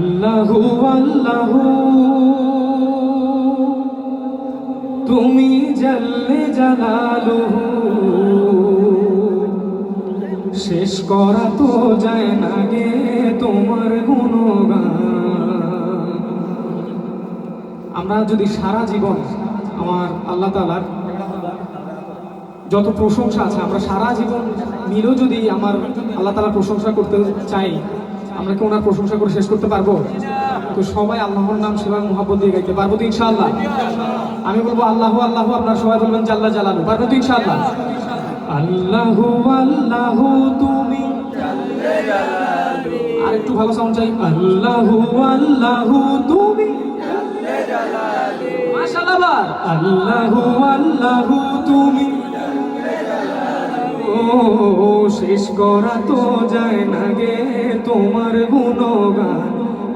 আল্লাহু আল্লাহু তুমি জাল্লে জালালুহু, শেষ করা তো যায় না গে তোমার গুণগান। আমরা যদি সারা জীবন আমার আল্লাহ তাআলার যত প্রশংসা আছে, আমরা সারা জীবন মিলেও যদি আমার আল্লাহ তাআলার প্রশংসা করতে চাই, আমরা কি ওনার প্রশংসা করে শেষ করতে পারবো? তো সবাই আল্লাহর নাম সেবা মুহাব্বত দিয়ে গাইতে পারবো তো ইনশাআল্লাহ? আমি বলবো আল্লাহু আল্লাহু, আপনারা সবাই বলবেন জাল্লা জালালু। পারবো তো ইনশাআল্লাহ? আল্লাহু আল্লাহু তুমি জাল্লে জালালু, আর একটু ভালো সাউন্ড চাই। আল্লাহু আল্লাহু তুমি জাল্লে জালালু, মাশাআল্লাহ। আল্লাহু আল্লাহু তুমি জাল্লে জালালু, ও শেষ করা তো যায় না গে তোমার গুণগান।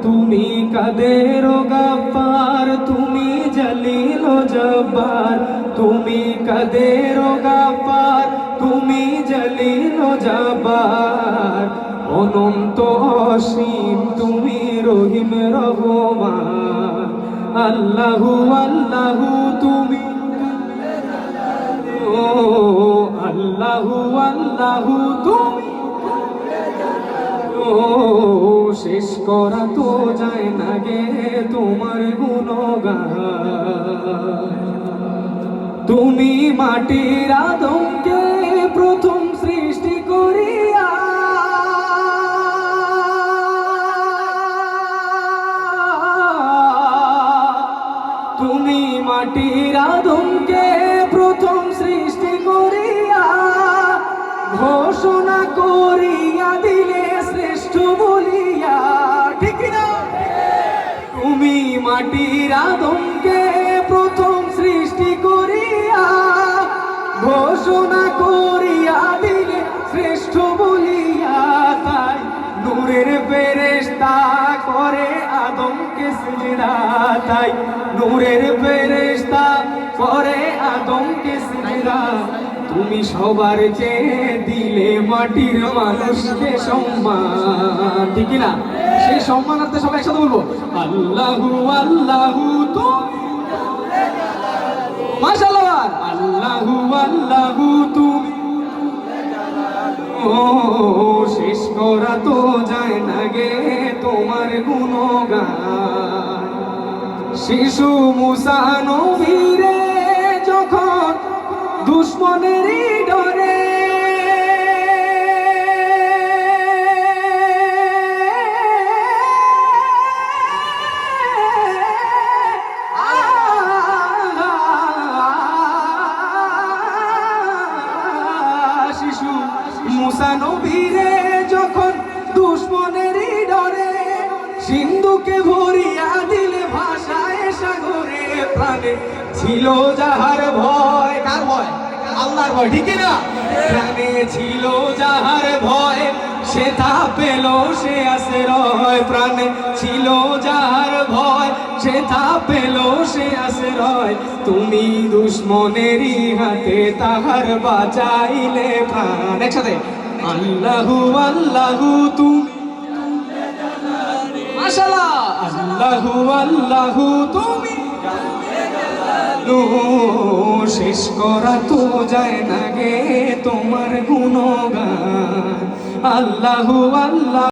তুমি কাদের গাফার, তুমি জলিল জব্বার, তুমি কাদের গাফার, তুমি জলিল জব্বার, অনন্ত অসীম তুমি রহিম রহমান। আল্লাহু আল্লাহু তুমি ও আল্লাহু আল্লাহু তুমি ও শেষ করা তো যায় না গে তোমার গুণগান। তুমি মাটির আদমকে প্রথম সৃষ্টি করিয়া তুমি মাটির আদমকে প্রথম সৃষ্টি করিয়া ঘোষণা করিয়া দিলে শ্রেষ্ঠ বলিয়া, ঠিক না? তুমি মাটির আদমকে প্রথম সৃষ্টি করিয়া ঘোষণা করিয়া দিলে শ্রেষ্ঠ বলিয়া, তাই নূরের ফেরেশতা করে আদমকে সিজদা, তাই নূরের ফেরেশতা করে আদমকে সিজদা। তুমি সবার চেয়ে দিলে মাটির মানুষকে সম্মান, ঠিক না? সেই সম্মানার্থে সবাই একসাথে বলবো আল্লাহু আল্লাহু তুমি মাশাআল্লাহ। আল্লাহু আল্লাহু তুমি ও শেষ করা তো যায় না গে তোমার গুণগান। শিশু মুসা নবীরে যখন দুশ্মনেরই ডরে শিশু মুসা নবীরে যখন দুশ্মনেরই ডরে সিন্ধুকে ভরিয়া দিলে ভাষায় সাগরে, প্রাণে ছিল যাহার ভয়, কার ভয়? আল্লাহর ভয়, ঠিক না? প্রাণে ছিল যাহার ভয় সে তা পেল সে আশ্রয়, প্রাণে ছিল যাহার ভয় সে তা পেল সে আশ্রয়। তুমি দুশ্মনেরই হাতে তাহার বাঁচাইলে প্রাণ। একসাথে আল্লাহু আল্লাহু তুমি মাশাআল্লাহ। আল্লাহু আল্লাহু তুমি শেষ করা তো যায় না গে তোমার গুণগান। আল্লাহু আল্লাহ।